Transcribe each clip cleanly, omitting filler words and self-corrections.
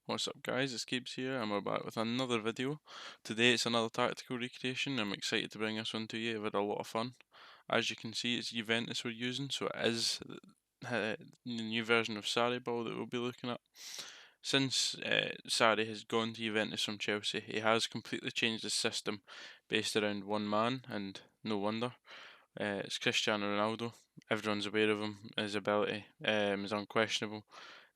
What's up guys, it's Keeps here and we're back with another video. Today it's another tactical recreation. I'm excited to bring this one to you. I've had a lot of fun. As you can see, it's Juventus we're using, so it is the new version of Sarriball that we'll be looking at. Since Sarri has gone to Juventus from Chelsea, he has completely changed his system based around one man, and no wonder. It's Cristiano Ronaldo. Everyone's aware of him. His ability is unquestionable.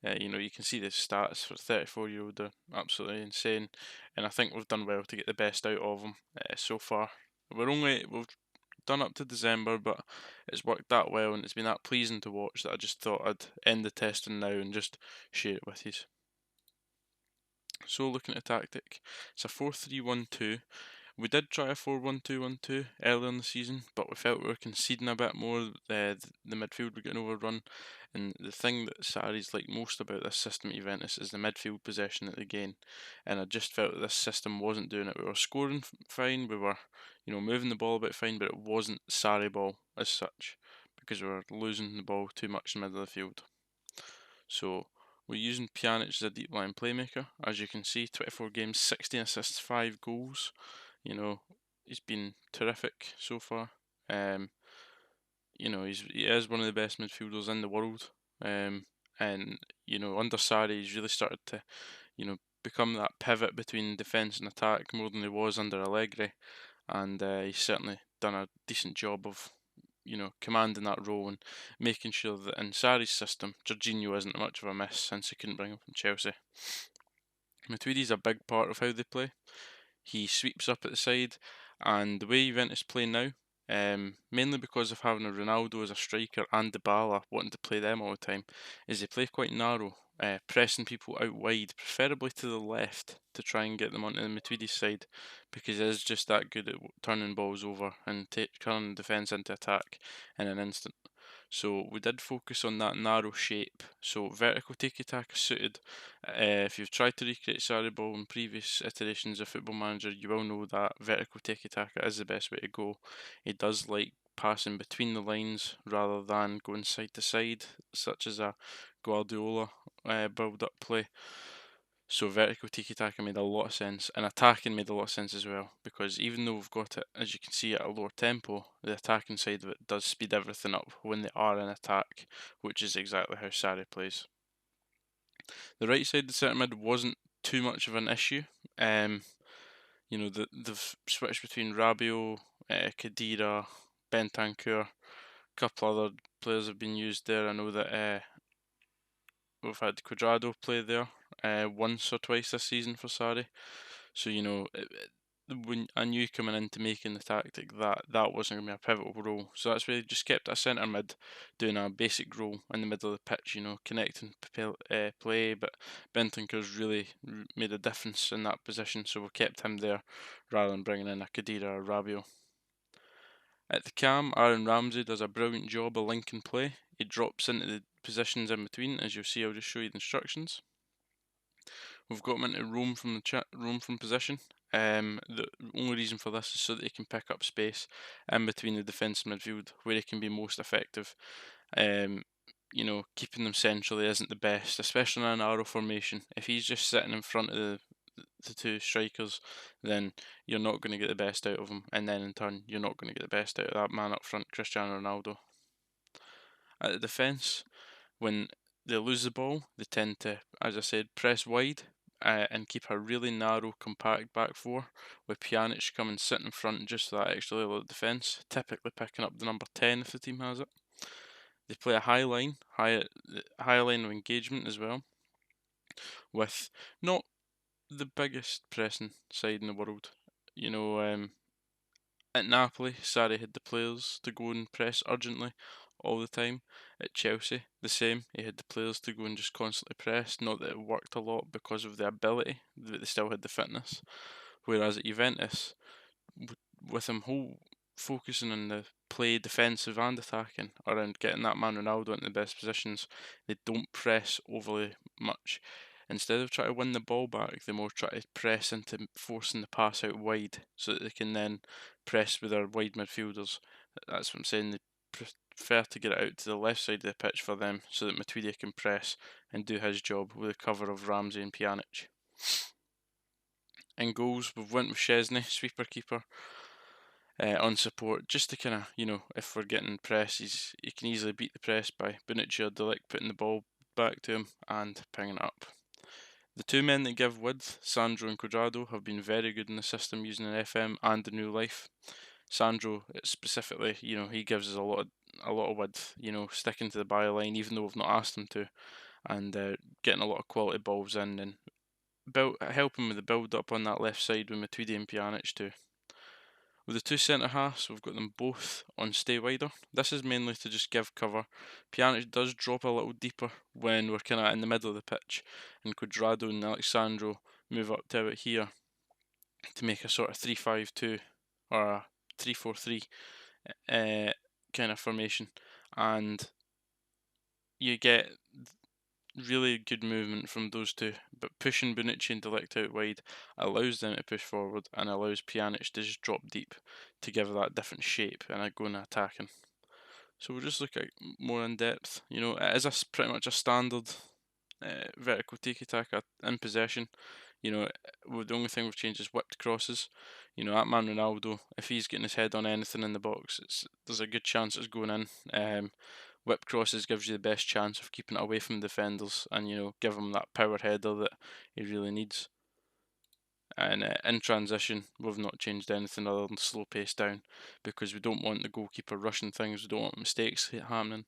You can see the stats for 34-year-old. They're absolutely insane, and I think we've done well to get the best out of him so far. We've done up to December, but it's worked that well, and it's been that pleasing to watch that I just thought I'd end the testing now and just share it with you. So looking at the tactic, it's a 4-3-1-2. We did try a 4-1-2-1-2 earlier in the season, but we felt we were conceding a bit more. The midfield were getting overrun, and the thing that Sarri's like most about this system at Juventus is the midfield possession that they gain. And I just felt that this system wasn't doing it. We were scoring fine, we were, moving the ball a bit fine, but it wasn't Sarriball as such because we were losing the ball too much in the middle of the field. So we're using Pjanic as a deep line playmaker. As you can see, 24 games, 16 assists, 5 goals. He's been terrific so far. He is one of the best midfielders in the world. And under Sarri, he's really started to, become that pivot between defence and attack more than he was under Allegri. And he's certainly done a decent job of, commanding that role and making sure that in Sarri's system, Jorginho isn't much of a miss since he couldn't bring him from Chelsea. Matuidi's a big part of how they play. He sweeps up at the side, and the way Juventus play now, mainly because of having a Ronaldo as a striker and Dybala wanting to play them all the time, is they play quite narrow, pressing people out wide, preferably to the left, to try and get them onto the Matuidi's side, because he is just that good at turning balls over and turning defence into attack in an instant. So we did focus on that narrow shape. So vertical tiki-taka suited. If you've tried to recreate Sarriball in previous iterations of Football Manager, you will know that vertical tiki-taka is the best way to go. It does like passing between the lines rather than going side to side, such as a Guardiola build-up play. So vertical tiki-taka made a lot of sense, and attacking made a lot of sense as well, because even though we've got it, as you can see, at a lower tempo, the attacking side of it does speed everything up when they are in attack, which is exactly how Sarri plays. The right side of the centre mid wasn't too much of an issue. They've switched between Rabiot, Khedira, Bentancur, a couple other players have been used there. I know that we've had Cuadrado play there once or twice this season for Sarri. So, when I knew coming into making the tactic that wasn't going to be a pivotal role. So that's really just kept a centre mid doing a basic role in the middle of the pitch, connecting play. But Bentancur's really made a difference in that position, so we kept him there rather than bringing in a Khedira or Rabiot. At the cam, Aaron Ramsey does a brilliant job of linking play. He drops into the positions in between, as you'll see. I'll just show you the instructions. We've got him into roam from position. The only reason for this is so that he can pick up space in between the defence and midfield, where he can be most effective. Keeping them centrally isn't the best, especially in a narrow formation. If he's just sitting in front of the two strikers, then you're not going to get the best out of him, and then in turn, you're not going to get the best out of that man up front, Cristiano Ronaldo. At the defence, when they lose the ball, they tend to, as I said, press wide and keep a really narrow, compact back four, with Pjanic coming sit in front just for that extra level of defence, typically picking up the number 10 if the team has it. They play a high line of engagement as well, with not the biggest pressing side in the world. At Napoli, Sarri had the players to go and press urgently all the time. At Chelsea, the same. He had the players to go and just constantly press. Not that it worked a lot because of the ability, but they still had the fitness. Whereas at Juventus, with him focusing on the play, defensive and attacking, around getting that man Ronaldo into the best positions, they don't press overly much. Instead of trying to win the ball back, they more try to press into forcing the pass out wide so that they can then press with their wide midfielders. That's what I'm saying. They prefer to get it out to the left side of the pitch for them so that Matuidi can press and do his job with the cover of Ramsey and Pjanic. In goals, we've went with Szczesny, sweeper keeper, on support, just to kind of, if we're getting press, he can easily beat the press by Bonucci or Delic putting the ball back to him and pinging it up. The two men that give width, Sandro and Cuadrado, have been very good in the system using an FM and the new life. Sandro specifically, he gives us a lot of width, sticking to the byline even though we've not asked him to, and getting a lot of quality balls in and helping with the build up on that left side with Matuidi and Pjanic too. With the two centre halves, we've got them both on stay wider. This is mainly to just give cover. Pjanic does drop a little deeper when we're kind of in the middle of the pitch, and Cuadrado and Alexandro move up to about here to make a sort of 3-5-2 or a 3-4-3 kind of formation, and you get really good movement from those two, but pushing Bonucci and Delict out wide allows them to push forward and allows Pjanic to just drop deep to give that different shape and go and attacking. So we'll just look at more in depth. It is pretty much a standard vertical tiki-taka in possession. The only thing we've changed is whipped crosses. That man Ronaldo, if he's getting his head on anything in the box, there's a good chance it's going in. Whip crosses gives you the best chance of keeping it away from defenders and, give him that power header that he really needs. And in transition, we've not changed anything other than slow pace down because we don't want the goalkeeper rushing things, we don't want mistakes happening.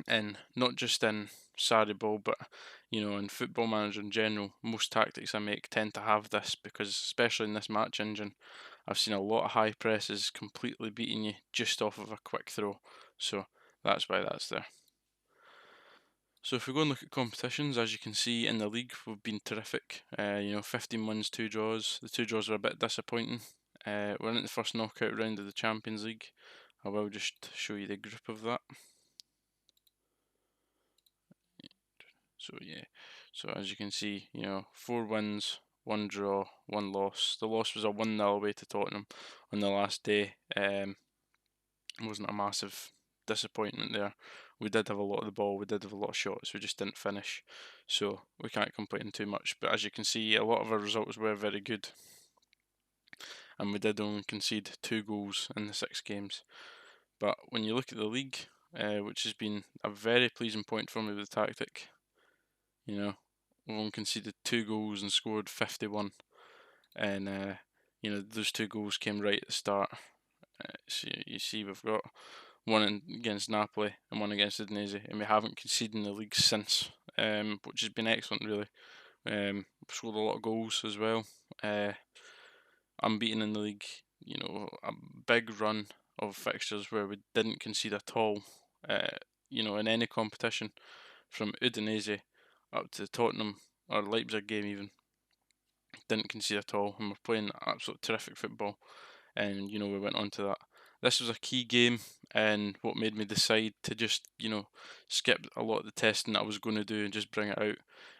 And not just in Sarriball, but in Football Manager in general, most tactics I make tend to have this because, especially in this match engine, I've seen a lot of high presses completely beating you just off of a quick throw. So that's why that's there. So if we go and look at competitions, as you can see in the league, we've been terrific. 15 wins, 2 draws. The 2 draws were a bit disappointing. We're in the first knockout round of the Champions League. I will just show you the group of that. So as you can see, 4 wins, 1 draw, 1 loss. The loss was a 1-0 away to Tottenham on the last day. It wasn't a massive disappointment there. We did have a lot of the ball, we did have a lot of shots, we just didn't finish. So we can't complain too much. But as you can see, a lot of our results were very good. And we did only concede 2 goals in the 6 games. But when you look at the league, which has been a very pleasing point for me with the tactic, we've only conceded 2 goals and scored 51. And, those 2 goals came right at the start. So you see we've got one against Napoli and one against Udinese, and we haven't conceded in the league since, which has been excellent really. Scored a lot of goals as well. Unbeaten in the league, a big run of fixtures where we didn't concede at all, in any competition, from Udinese up to Tottenham or Leipzig game even. Didn't concede at all, and we're playing absolute terrific football, and we went on to that. This was a key game and what made me decide to just, skip a lot of the testing that I was going to do and just bring it out.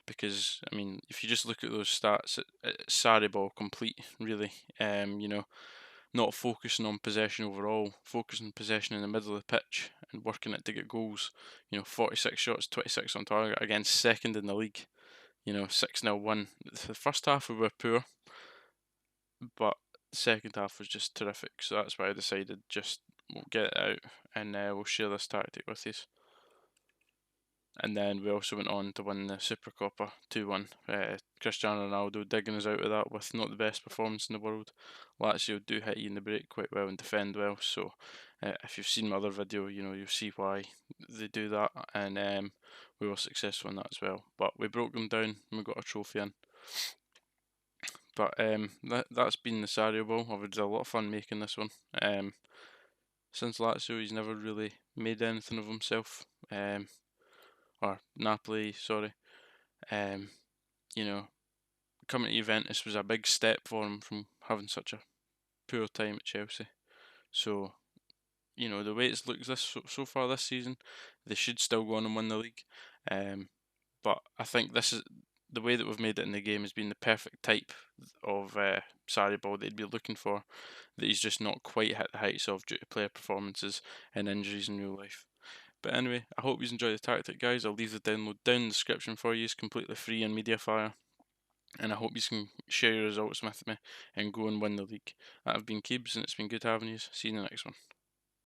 Because, if you just look at those stats, it's Sarriball complete, really. Not focusing on possession overall, focusing on possession in the middle of the pitch and working it to get goals. 46 shots, 26 on target against second in the league. 6-0 win. The first half we were poor, but the second half was just terrific, so that's why I decided we'll get it out and we'll share this tactic with you. And then we also went on to win the Supercoppa 2-1. Cristiano Ronaldo digging us out of that with not the best performance in the world. Lazio do hit you in the break quite well and defend well, so if you've seen my other video, you'll see why they do that, and we were successful in that as well. But we broke them down and we got a trophy in. But that's been the Sarriball. I've had a lot of fun making this one. Since Lazio, he's never really made anything of himself. Or Napoli, sorry. Coming to Juventus was a big step for him from having such a poor time at Chelsea. So, the way it's looked so far this season, they should still go on and win the league. But I think this is the way that we've made it in the game has been the perfect type of Sarriball they'd be looking for, that he's just not quite hit the heights of due to player performances and injuries in real life. But anyway, I hope you enjoy the tactic, guys. I'll leave the download down in the description for you. It's completely free on Mediafire. And I hope you can share your results with me and go and win the league. That have been Keebs, and it's been good having you. See you in the next one.